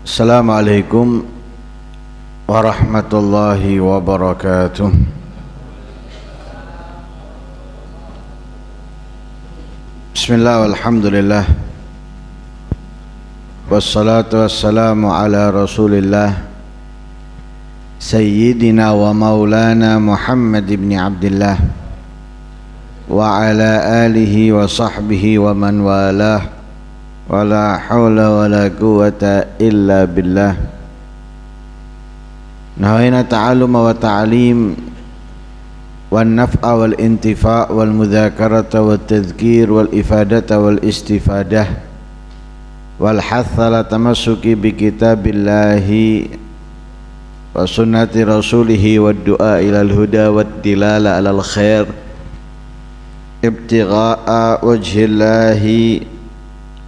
Assalamualaikum warahmatullahi wabarakatuh. Bismillah walhamdulillah wassalatu wassalamu ala rasulillah Sayyidina wa maulana Muhammad ibn Abdillah wa ala alihi wa sahbihi wa man walah wa la hawla wa la quwwata illa billah. Nawaina ta'alluma wa ta'alim wan naf'a wal intifa' wal mudzakarata wat tadhkir wal ifadata wal istifadah wal hatha la tamassuki bi kitabillahi wa sunnati rasulihi wad du'a ilal huda wad dilala alal khair ibtigha'a wajhillahi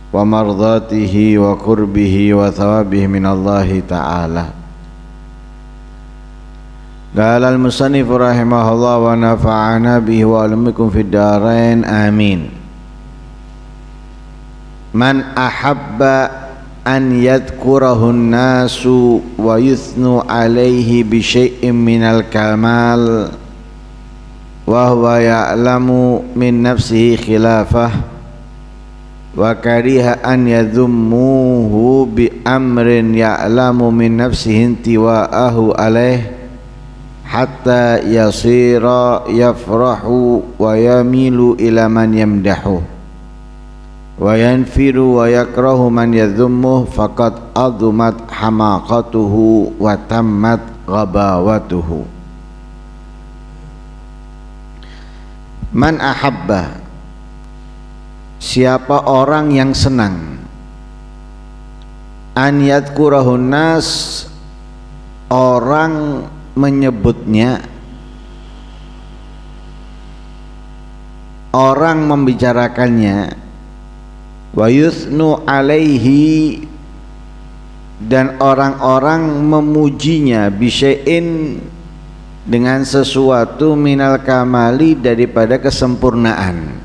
wa mardatihi wa qurbihi wa thawabihi minallahi ta'ala. Qala al-musannif rahimahullah wa nafa'ana bihi wa alamikum fid darain amin. Man ahabba an yadhkurahu an-nasu wa yuthnu alayhi bi syai'in minal kamal wa huwa ya'lamu min nafsihi khilafah wa kariha an yadhummuhu bi amrin ya'lamu min nafsihi intiwa'ahu alaih hatta yasira yafrahu wa yamilu ila man yamdahu wa yanfiru wa yakrahu man yadhummuhu faqad azumat hamaqatuhu wa tammat ghabawatuhu. Man ahabba, siapa orang yang senang, an yadhkurahun nas, orang menyebutnya, orang membicarakannya, wa yuthnu alaihi, dan orang-orang memujinya, bisyai'in, dengan sesuatu, minal kamali, daripada kesempurnaan,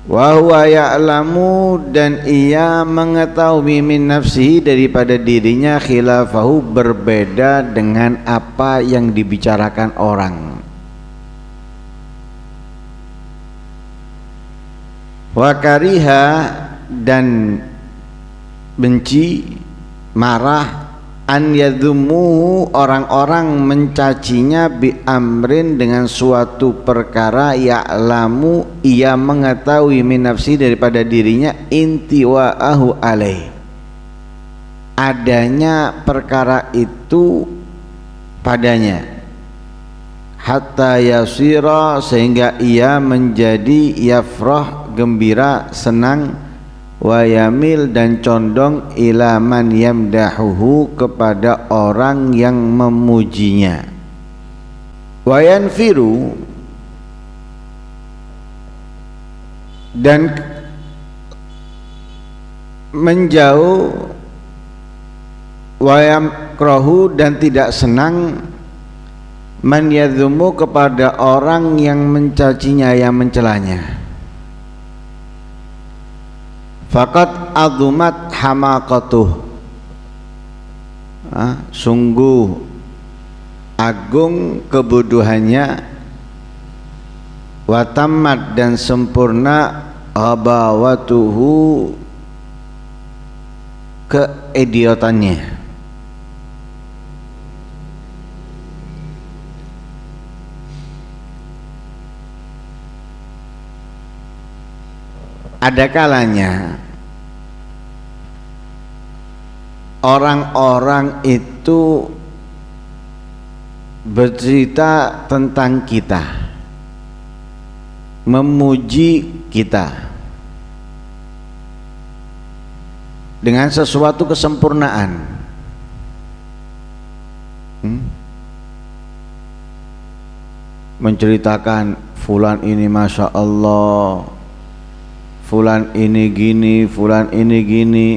wa huwa ya'lamu, dan ia mengetahui, min nafsihi, daripada dirinya, khilafahu, berbeda dengan apa yang dibicarakan orang. Wa kariha, dan benci, marah, an yadhumuhu, orang-orang mencacinya, bi amrin, dengan suatu perkara, ya'lamu, ia mengetahui, min nafsi, daripada dirinya, intiwa'ahu alaih, adanya perkara itu padanya, hatta yasira, sehingga ia menjadi yafrah, gembira, senang, wa yamil, dan condong, ila man yamdahuhu, kepada orang yang memujinya, wa yanfiru, dan menjauh, wa yakrahu, dan tidak senang, man yadhumu, kepada orang yang mencacinya, yang mencelanya. Faqad azumat hamaqatuh, sungguh agung kebodohannya, wa tammat, dan sempurna, ghabawatuhu, keidiotannya. Ada kalanya orang-orang itu bercerita tentang kita, memuji kita dengan sesuatu kesempurnaan. Menceritakan fulan ini masya Allah, fulan ini gini, fulan ini gini,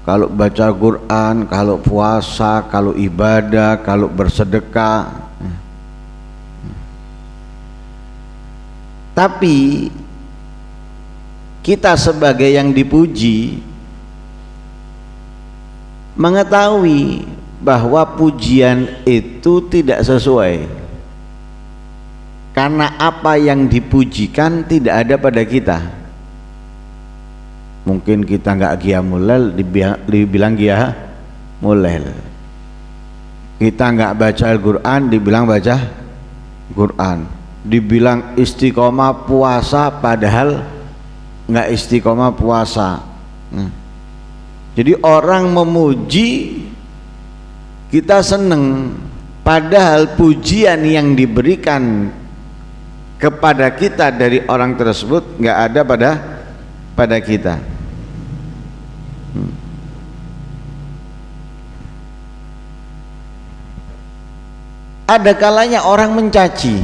kalau baca Quran, kalau puasa, kalau ibadah, kalau bersedekah. Tapi kita sebagai yang dipuji mengetahui bahwa pujian itu tidak sesuai, karena apa yang dipujikan tidak ada pada kita. Mungkin kita nggak qiyamul lail dibilang qiyamul lail, kita nggak baca Al-Quran dibilang baca Quran, dibilang istiqomah puasa padahal nggak istiqomah puasa. Jadi orang memuji kita seneng, padahal pujian yang diberikan kepada kita dari orang tersebut nggak ada pada kita. Ada kalanya orang mencaci,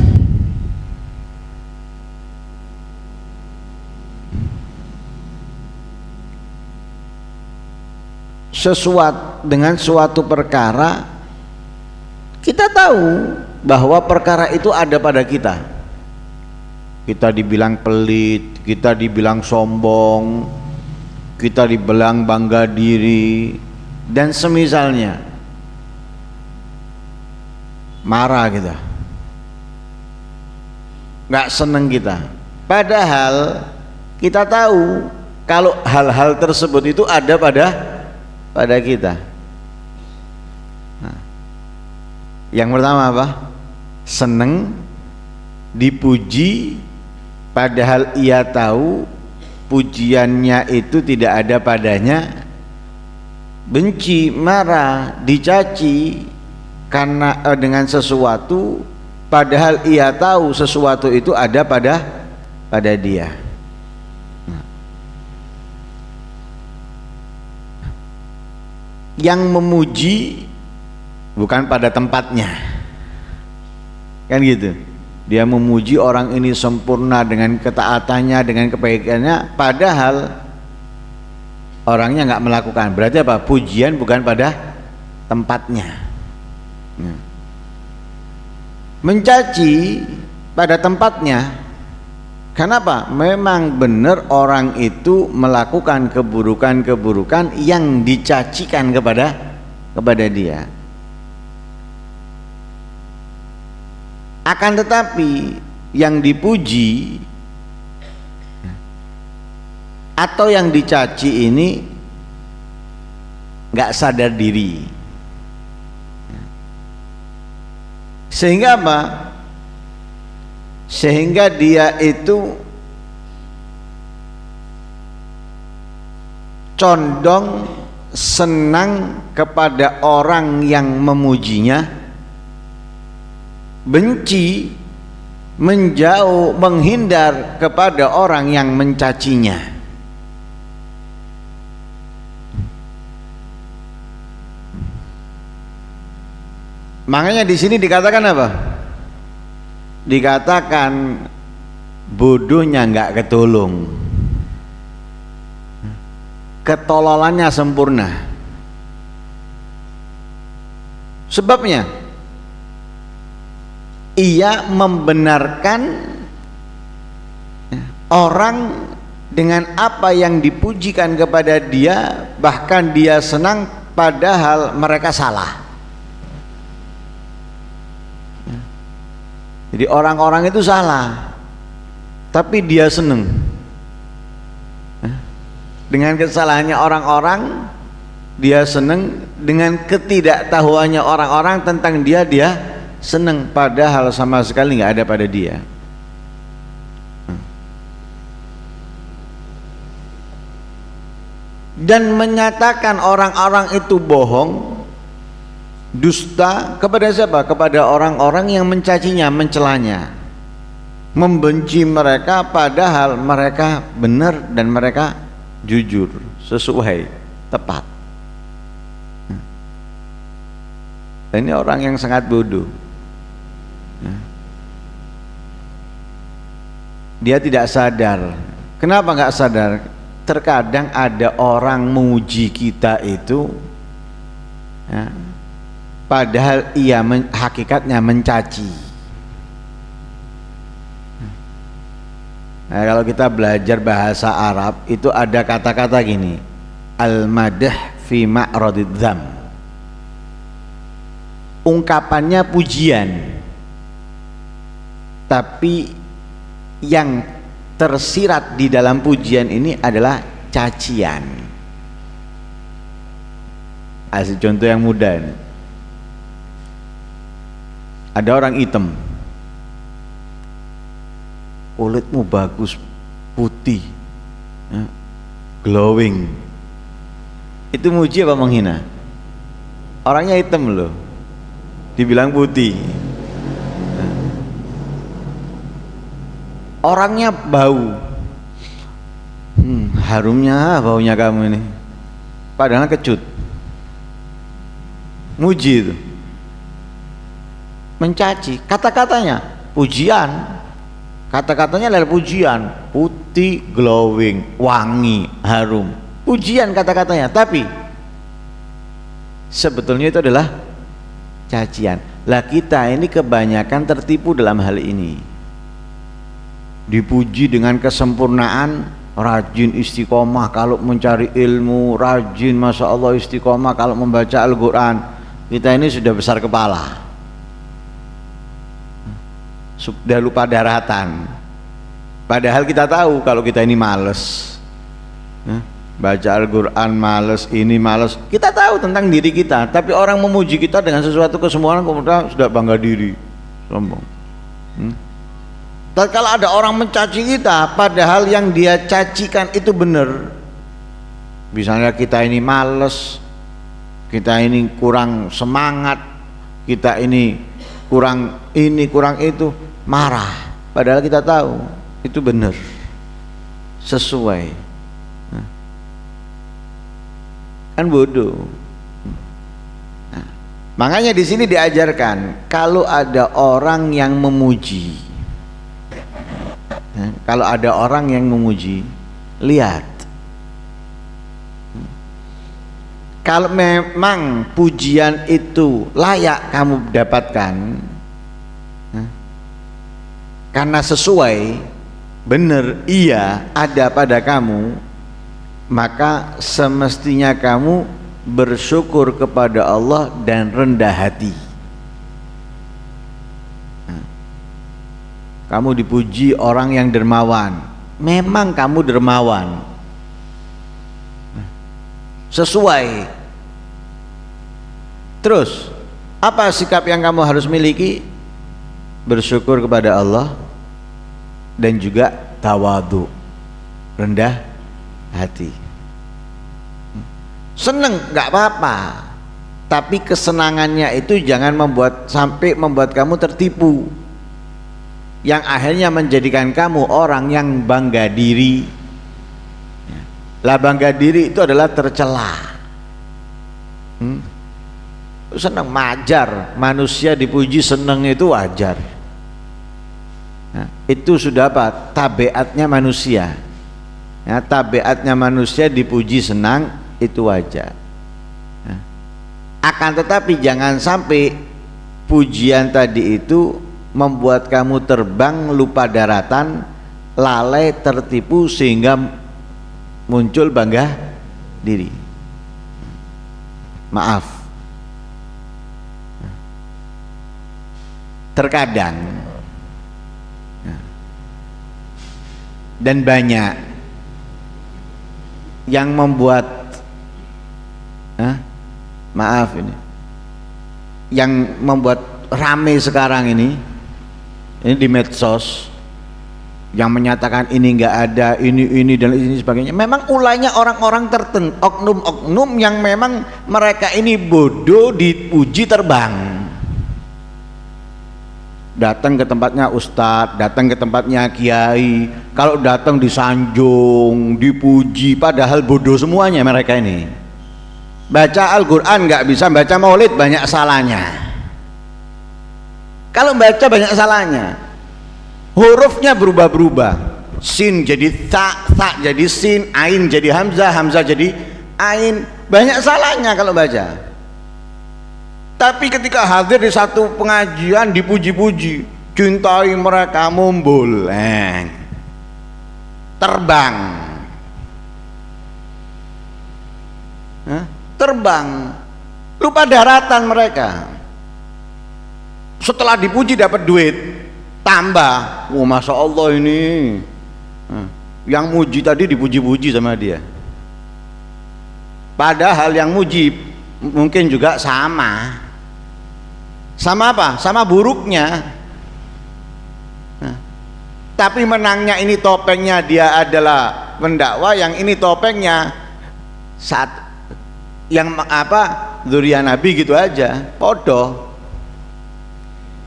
dengan suatu perkara, kita tahu bahwa perkara itu ada pada kita. Kita dibilang pelit, kita dibilang sombong, kita dibilang bangga diri, dan semisalnya. Marah kita, nggak seneng kita, padahal kita tahu kalau hal-hal tersebut itu ada pada kita. Nah, yang pertama apa? Seneng dipuji padahal ia tahu pujiannya itu tidak ada padanya. Benci, marah, dicaci karena dengan sesuatu padahal ia tahu sesuatu itu ada pada dia. Yang memuji bukan pada tempatnya, kan gitu. Dia memuji orang ini sempurna dengan ketaatannya, dengan kebaikannya, padahal orangnya nggak melakukan. Berarti apa? Pujian bukan pada tempatnya. Mencaci pada tempatnya. Kenapa? Memang benar orang itu melakukan keburukan-keburukan yang dicacikan kepada dia. Akan tetapi yang dipuji atau yang dicaci ini nggak sadar diri, sehingga apa? Sehingga dia itu condong senang kepada orang yang memujinya, benci, menjauh, menghindar kepada orang yang mencacinya. Makanya di sini dikatakan apa? Dikatakan bodohnya nggak ketolong, ketololannya sempurna. Sebabnya ia membenarkan orang dengan apa yang dipujikan kepada dia, bahkan dia senang padahal mereka salah. Jadi orang-orang itu salah, tapi dia seneng dengan kesalahannya orang-orang. Dia seneng dengan ketidaktahuannya orang-orang tentang dia seneng, padahal sama sekali nggak ada pada dia. Dan menyatakan orang-orang itu bohong, dusta kepada siapa? Kepada orang-orang yang mencacinya, mencelanya, membenci mereka padahal mereka benar dan mereka jujur, sesuai, tepat. Ini orang yang sangat bodoh. Dia tidak sadar. Kenapa nggak sadar? Terkadang ada orang memuji kita itu padahal ia hakikatnya mencaci. Nah, kalau kita belajar bahasa Arab itu ada kata-kata gini, al-madah fi ma'radid dzam. Ungkapannya pujian, tapi yang tersirat di dalam pujian ini adalah cacian. Asli contoh yang mudah ini. Ada orang hitam, kulitmu bagus, putih, glowing. Itu muji apa menghina? Orangnya hitam loh, dibilang putih. Orangnya bau, harumnya baunya kamu ini, padahal kecut. Muji itu, mencaci. Kata-katanya pujian, kata-katanya adalah pujian, putih, glowing, wangi, harum, pujian kata-katanya. Tapi sebetulnya itu adalah cacian. Lah kita ini kebanyakan tertipu dalam hal ini. Dipuji dengan kesempurnaan, rajin istiqomah kalau mencari ilmu, rajin masya Allah istiqomah kalau membaca Al-Quran. Kita ini sudah besar kepala, sudah lupa daratan. Padahal kita tahu kalau kita ini males, baca Al-Quran males, ini males. Kita tahu tentang diri kita, tapi orang memuji kita dengan sesuatu kesempurnaan, kemudian sudah bangga diri, sombong. Dan kalau ada orang mencaci kita, padahal yang dia cacikan itu benar. Misalnya kita ini males, kita ini kurang semangat, kita ini kurang ini, kurang itu, marah. Padahal kita tahu itu benar, sesuai. Kan bodoh. Makanya di sini diajarkan kalau ada orang yang memuji. Kalau ada orang yang memuji, lihat. Kalau memang pujian itu layak kamu dapatkan, karena sesuai, benar, iya, ada pada kamu, maka semestinya kamu bersyukur kepada Allah dan rendah hati. Kamu dipuji orang yang dermawan, memang kamu dermawan, sesuai. Terus apa sikap yang kamu harus miliki? Bersyukur kepada Allah dan juga tawadhu, rendah hati. Seneng nggak apa-apa, tapi kesenangannya itu jangan sampai membuat kamu tertipu, yang akhirnya menjadikan kamu orang yang bangga diri. Lah bangga diri itu adalah tercela. Senang, wajar, manusia dipuji senang itu wajar. Itu sudah apa? Tabiatnya manusia. Tabiatnya manusia dipuji senang itu wajar. Akan tetapi jangan sampai pujian tadi itu membuat kamu terbang lupa daratan, lalai, tertipu sehingga muncul bangga diri. Maaf, terkadang dan banyak yang membuat maaf ini, yang membuat rame sekarang ini di medsos, yang menyatakan ini enggak ada, ini dan ini sebagainya. Memang ulahnya orang-orang tertentu, oknum-oknum yang memang mereka ini bodoh, dipuji terbang. Datang ke tempatnya ustadz, datang ke tempatnya kiai, kalau datang disanjung, dipuji, padahal bodoh semuanya mereka ini. Baca Al-Quran nggak bisa, baca maulid banyak salahnya. Kalau baca banyak salahnya, hurufnya berubah-berubah, sin jadi ta, ta jadi sin, ain jadi hamzah, hamzah jadi ain, banyak salahnya kalau baca. Tapi ketika hadir di satu pengajian dipuji-puji, cintai mereka, memboleng, terbang. terbang, lupa daratan mereka. Setelah dipuji dapat duit, tambah. Oh, masya Allah ini. Yang muji tadi dipuji-puji sama dia. Padahal yang muji mungkin juga sama. Sama apa? Sama buruknya. Tapi menangnya ini topengnya dia adalah pendakwa, yang ini topengnya saat yang apa? Dzurriyyah Nabi gitu aja. Podo.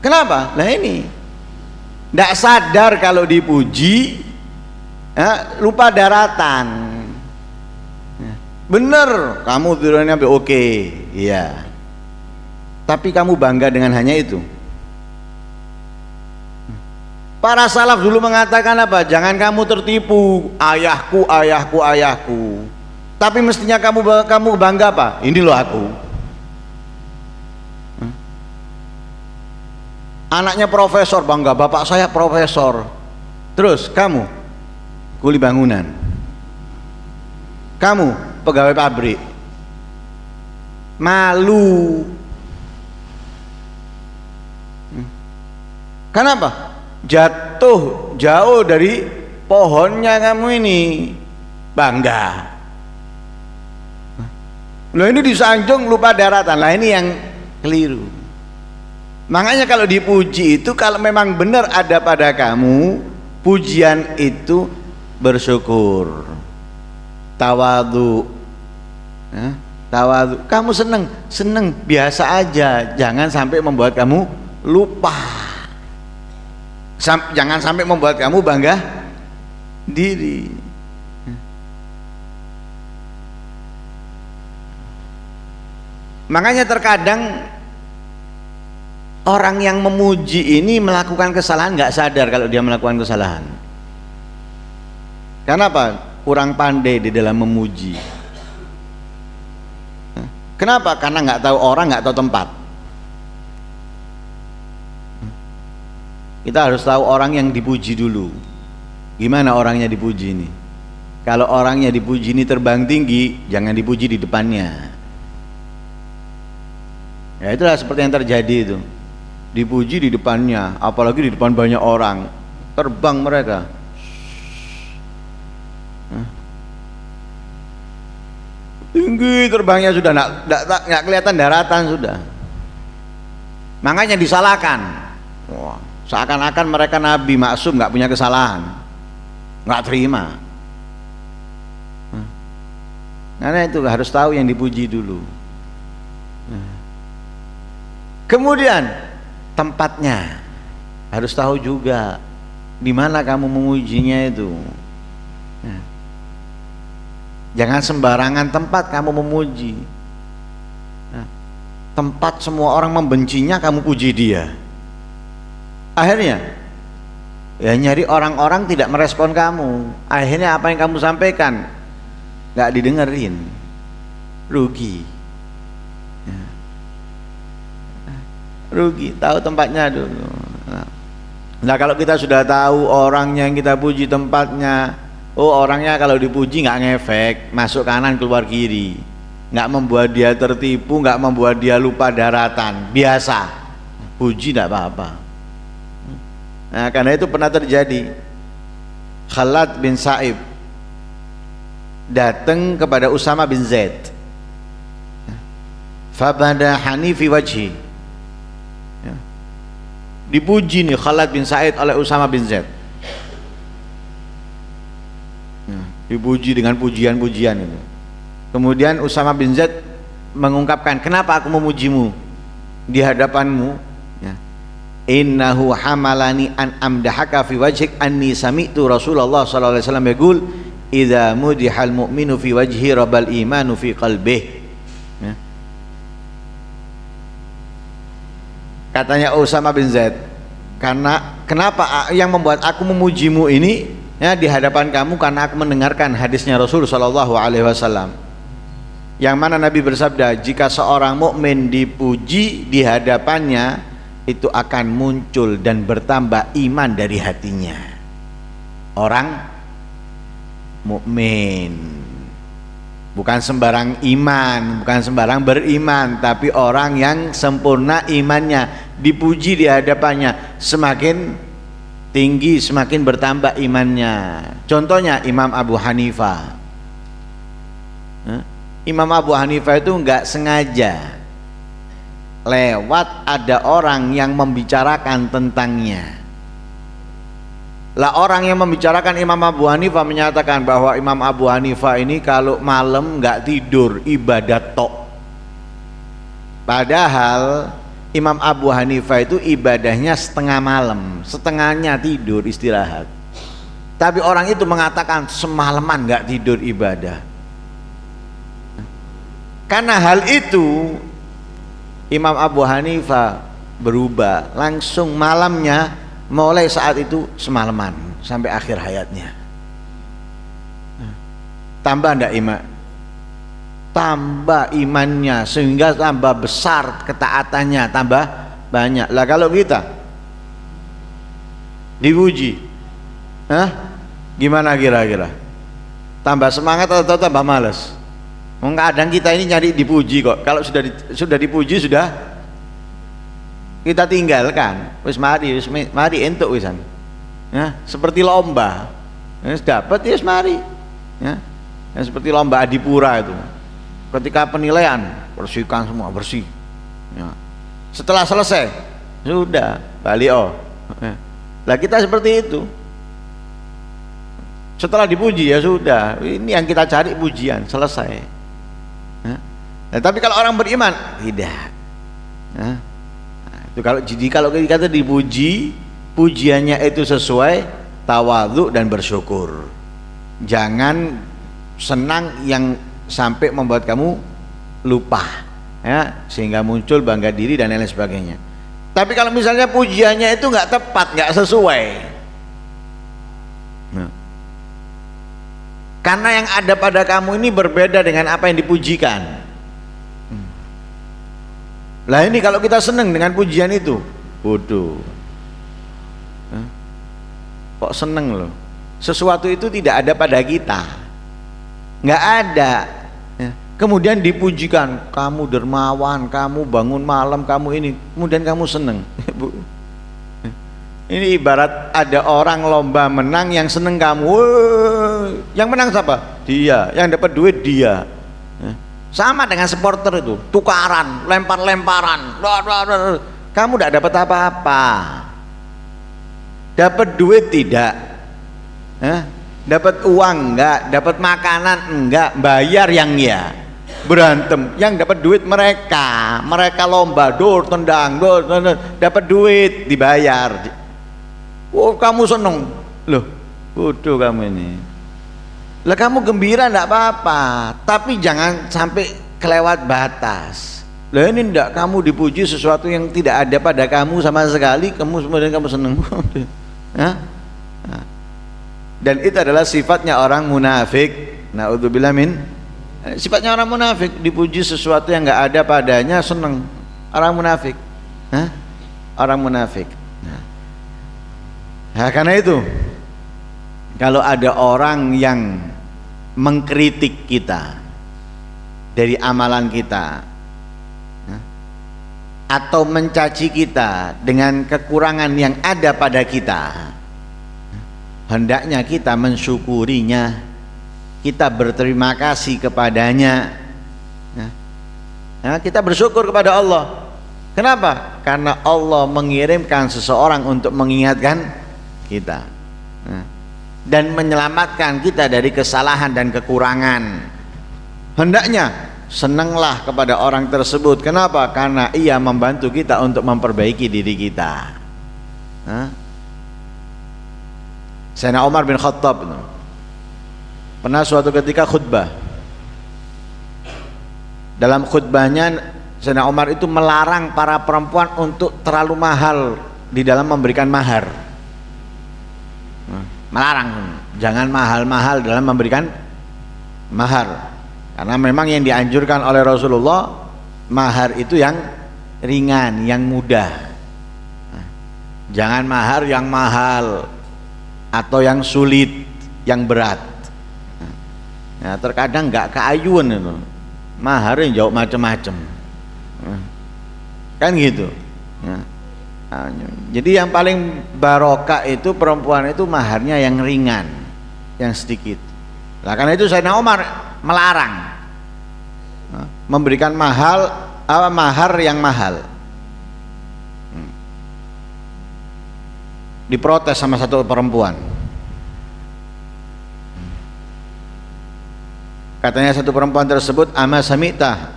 Kenapa? Nah ini tidak sadar kalau dipuji, lupa daratan. Bener, kamu Dzurriyyah Nabi, oke, iya. Tapi kamu bangga dengan hanya itu. Para salaf dulu mengatakan apa? Jangan kamu tertipu, ayahku, ayahku, ayahku. Tapi mestinya kamu bangga apa? Ini loh aku. Anaknya profesor, bangga, bapak saya profesor. Terus kamu kuli bangunan, kamu pegawai pabrik, malu. Kenapa? Jatuh jauh dari pohonnya kamu ini, bangga. Loh ini disanjung lupa daratan. Lah ini yang keliru. Makanya kalau dipuji itu, kalau memang benar ada pada kamu, pujian itu bersyukur, tawadhu, tawadhu. Kamu seneng biasa aja, jangan sampai membuat kamu lupa, jangan sampai membuat kamu bangga diri. Makanya terkadang orang yang memuji ini melakukan kesalahan nggak sadar kalau dia melakukan kesalahan. Karena apa? Kurang pandai di dalam memuji. Kenapa? Karena nggak tahu orang, nggak tahu tempat. Kita harus tahu orang yang dipuji dulu. Gimana orangnya dipuji ini? Kalau orangnya dipuji ini terbang tinggi, jangan dipuji di depannya. Ya itulah seperti yang terjadi itu. Dipuji di depannya, apalagi di depan banyak orang, terbang mereka. Tinggi terbangnya sudah, nggak kelihatan daratan sudah. Makanya disalahkan. Wah, seakan-akan mereka nabi maksum, nggak punya kesalahan, nggak terima. Karena itu harus tahu yang dipuji dulu. Kemudian tempatnya harus tahu juga di mana kamu memujinya itu. Jangan sembarangan tempat kamu memuji. Tempat semua orang membencinya, kamu puji dia. Akhirnya ya nyari orang-orang tidak merespon kamu. Akhirnya apa yang kamu sampaikan nggak didengerin, rugi. Rugi. Tahu tempatnya dulu. Nah kalau kita sudah tahu orangnya yang kita puji, tempatnya, oh orangnya kalau dipuji nggak ngefek, masuk kanan keluar kiri, nggak membuat dia tertipu, nggak membuat dia lupa daratan, biasa puji tidak apa-apa. Nah karena itu pernah terjadi, Khalad bin Sa'ib datang kepada Usama bin Zaid, fabadahani fi wajhi. Dipuji nih Khalad bin Sa'id oleh Usama bin Zaid. Dipuji dengan pujian-pujian itu. Kemudian Usama bin Zaid mengungkapkan, kenapa aku memujimu di hadapanmu? Innahu hamalani an amdahaka fi wajhik anni sami'tu Rasulullah sallallahu alaihi wasallam yaqul idza mudihal mu'minu fi wajhi rabal imanu fi qalbihi. Katanya Usama bin Zaid, karena kenapa yang membuat aku memujimu ini ya di hadapan kamu, karena aku mendengarkan hadisnya Rasul sallallahu alaihi wasallam yang mana Nabi bersabda, jika seorang mukmin dipuji di hadapannya itu akan muncul dan bertambah iman dari hatinya. Orang mukmin bukan sembarang iman, bukan sembarang beriman, tapi orang yang sempurna imannya, dipuji di hadapannya, semakin tinggi semakin bertambah imannya. Contohnya Imam Abu Hanifah. Imam Abu Hanifah itu enggak sengaja lewat ada orang yang membicarakan tentangnya. Lah orang yang membicarakan Imam Abu Hanifah menyatakan bahwa Imam Abu Hanifah ini kalau malam enggak tidur, ibadat tok. Padahal Imam Abu Hanifah itu ibadahnya setengah malam, setengahnya tidur istirahat. Tapi orang itu mengatakan semalaman enggak tidur ibadah. Karena hal itu Imam Abu Hanifah berubah, langsung malamnya mulai saat itu semalaman sampai akhir hayatnya. Tambah ndak iman? Tambah imannya sehingga tambah besar ketaatannya, tambah banyak. Lah kalau kita dipuji, gimana kira-kira? Tambah semangat atau tambah malas? Kadang kita ini nyari dipuji kok. Kalau sudah dipuji sudah kita tinggalkan. Wis mari entuk wisan. Ya, seperti lomba. Wis dapat ya mari. Ya. Ya, seperti lomba adipura itu. Ketika penilaian bersihkan semua bersih. Ya. Setelah selesai sudah balik Ya. Lah kita seperti itu. Setelah dipuji ya sudah. Ini yang kita cari pujian, selesai. Nah, tapi kalau orang beriman tidak. Nah, itu kalau kita dipuji, pujiannya itu sesuai tawadhu dan bersyukur. Jangan senang yang sampai membuat kamu lupa, ya, sehingga muncul bangga diri dan lain sebagainya. Tapi kalau misalnya pujiannya itu nggak tepat, nggak sesuai, karena yang ada pada kamu ini berbeda dengan apa yang dipujikan. Lah ini kalau kita seneng dengan pujian itu, bodoh. Kok seneng loh? Sesuatu itu tidak ada pada kita, nggak ada. Kemudian dipujikan, kamu dermawan, kamu bangun malam, kamu ini, kemudian kamu seneng. Ini ibarat ada orang lomba menang yang seneng kamu. Yang menang siapa? Dia. Yang dapat duit dia. Sama dengan supporter itu, tukaran, lempar-lemparan. Kamu tidak dapat apa-apa. Dapat duit tidak. Dapat uang enggak, dapat makanan enggak, bayar yang ya. Berantem, yang dapat duit mereka lomba, dor tendang, dapat duit dibayar. Oh kamu seneng, loh bodoh kamu ini. Lah kamu gembira enggak apa-apa, tapi jangan sampai kelewat batas. Lah ini enggak, kamu dipuji sesuatu yang tidak ada pada kamu sama sekali, kemudian kamu seneng. Dan itu adalah sifatnya orang munafik. Naudzubillah min. Sifatnya orang munafik, dipuji sesuatu yang enggak ada padanya seneng. Orang munafik. Orang munafik. Nah, karena itu kalau ada orang yang mengkritik kita dari amalan kita atau mencaci kita dengan kekurangan yang ada pada kita, hendaknya kita mensyukurinya, kita berterima kasih kepadanya. Kita bersyukur kepada Allah. Kenapa? Karena Allah mengirimkan seseorang untuk mengingatkan kita dan menyelamatkan kita dari kesalahan dan kekurangan. Hendaknya senanglah kepada orang tersebut. Kenapa? Karena ia membantu kita untuk memperbaiki diri kita. Sayyidina Umar bin Khattab pernah suatu ketika khutbah. Dalam khutbahnya Sayyidina Umar itu melarang para perempuan untuk terlalu mahal di dalam memberikan mahar. Melarang, jangan mahal-mahal dalam memberikan mahar, karena memang yang dianjurkan oleh Rasulullah mahar itu yang ringan, yang mudah. Jangan mahar yang mahal atau yang sulit, yang berat. Ya, terkadang nggak keayuan itu, maharnya jauh macam-macam, kan gitu. Ya. Nah, jadi yang paling barokah itu perempuan itu maharnya yang ringan, yang sedikit. Nah, karena itu Sayyidina Umar melarang memberikan mahar yang mahal. Diprotes sama satu perempuan. Katanya satu perempuan tersebut, ama sami'ta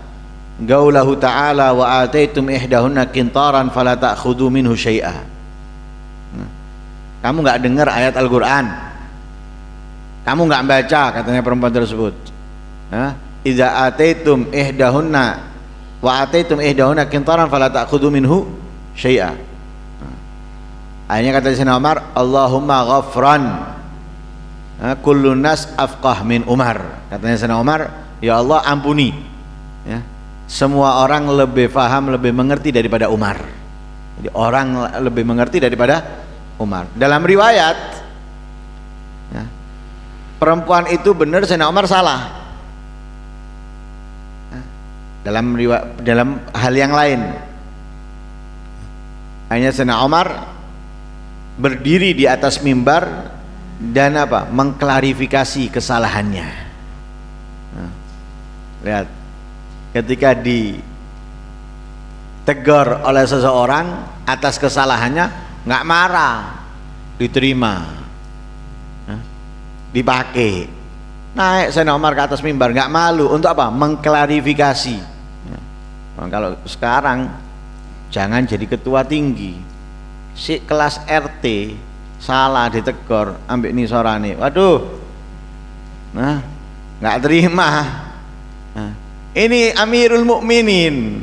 gaulahu ta'ala wa ataitum ihdahunna qintaran fala ta'khudhu minhu syai'a. Kamu enggak dengar ayat Al-Qur'an? Kamu enggak baca, katanya perempuan tersebut. Idza ataitum ihdahunna wa ataitum ihdahunna qintaran fala ta'khudhu minhu syai'a. Akhirnya kata Sayyidina Umar, Allahumma ghafran kullu nas afqah min Umar. Katanya Sayyidina Umar, ya Allah ampuni ya, semua orang lebih faham, lebih mengerti daripada Umar. Jadi orang lebih mengerti daripada Umar. Dalam riwayat ya, perempuan itu benar, Sayyidina Umar salah. Dalam hal yang lain, hanya Sayyidina Umar berdiri di atas mimbar dan mengklarifikasi kesalahannya. Lihat, ketika ditegur oleh seseorang atas kesalahannya, nggak marah, diterima, dipakai. Naik Sayyidina Umar ke atas mimbar, nggak malu untuk mengklarifikasi. Kalau sekarang jangan jadi ketua tinggi, si kelas RT salah ditegur, ambil nih sorane, waduh, nggak terima. Ini Amirul Mukminin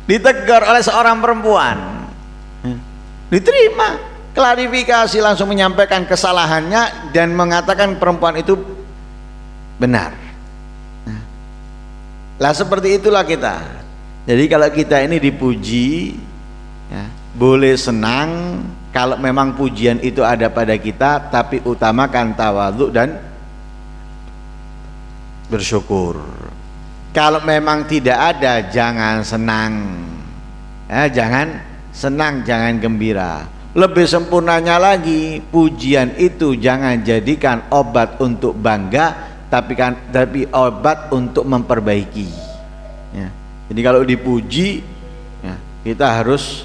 ditegur oleh seorang perempuan, diterima, klarifikasi, langsung menyampaikan kesalahannya dan mengatakan perempuan itu benar. Lah seperti itulah kita. Jadi kalau kita ini dipuji ya, boleh senang kalau memang pujian itu ada pada kita, tapi utamakan tawadhu dan bersyukur. Kalau memang tidak ada, jangan senang ya, jangan senang, jangan gembira. Lebih sempurnanya lagi, pujian itu jangan jadikan obat untuk bangga, tapi obat untuk memperbaiki ya. Jadi kalau dipuji ya, kita harus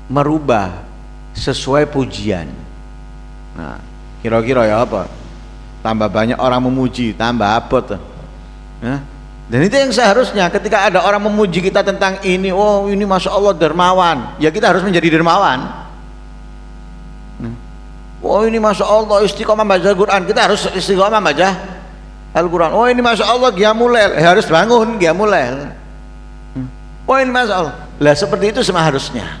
merubah sesuai pujian. Nah, kira-kira ya tambah banyak orang memuji, tambah abot ya. Dan itu yang seharusnya, ketika ada orang memuji kita tentang ini, oh ini Masya Allah dermawan, ya kita harus menjadi dermawan. Oh ini Masya Allah istiqomah baca Al-Quran, kita harus istiqomah baca Al-Quran. Oh ini Masya Allah qiyamulail, harus bangun qiyamulail. Oh ini Masya Allah. Lah seperti itu seharusnya.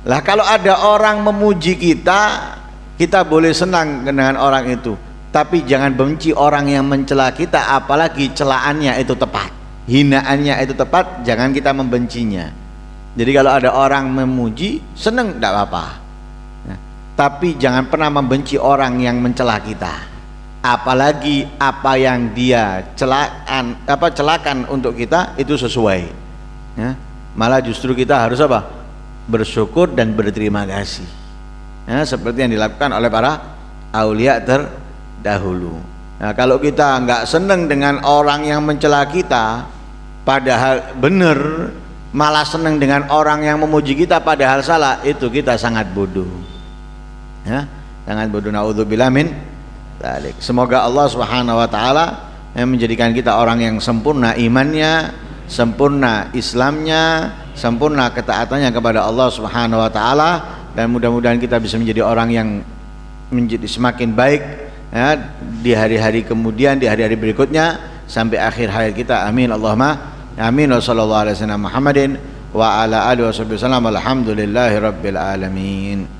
Lah kalau ada orang memuji kita, kita boleh senang dengan orang itu, tapi jangan benci orang yang mencela kita, apalagi celaannya itu tepat, hinaannya itu tepat, jangan kita membencinya. Jadi kalau ada orang memuji, senang tidak apa-apa, tapi jangan pernah membenci orang yang mencela kita, apalagi apa yang dia celakan untuk kita itu sesuai ya. Malah justru kita harus bersyukur dan berterima kasih ya, seperti yang dilakukan oleh para aulia terdahulu. Nah, kalau kita nggak senang dengan orang yang mencela kita padahal benar, malah senang dengan orang yang memuji kita padahal salah, itu kita sangat bodoh ya, sangat bodoh. Naudzubillah min dzalik. Semoga Allah Subhanahu wa taala menjadikan kita orang yang sempurna imannya, sempurna Islamnya, sempurna ketaatannya kepada Allah Subhanahu wa taala, dan mudah-mudahan kita bisa menjadi orang yang menjadi semakin baik ya, di hari-hari kemudian, di hari-hari berikutnya sampai akhir hayat kita. Amin Allahumma amin. Wa sallallahu alaihi wasallam Muhammadin wa ala alihi wasallam. Alhamdulillahi rabbil alamin.